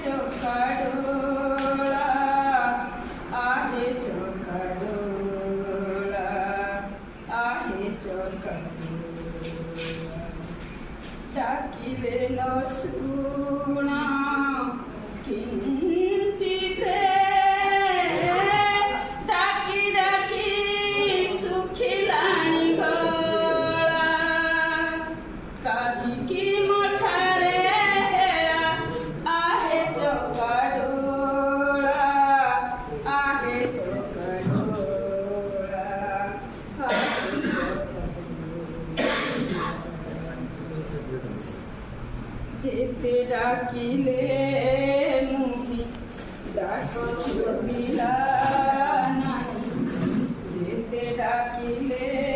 चोखाडोळा आहे चोखाडोळा आहे चोखाडोळा चाकिले न सुना किंचिते डाकी डाकी सुखिलाणी गळा काही की मोठा रे हेळा आहे चोखाडोळा आहे चोखाडोळा जेते डाकिले मुही डाक शोभिला नाही जेते डाकिले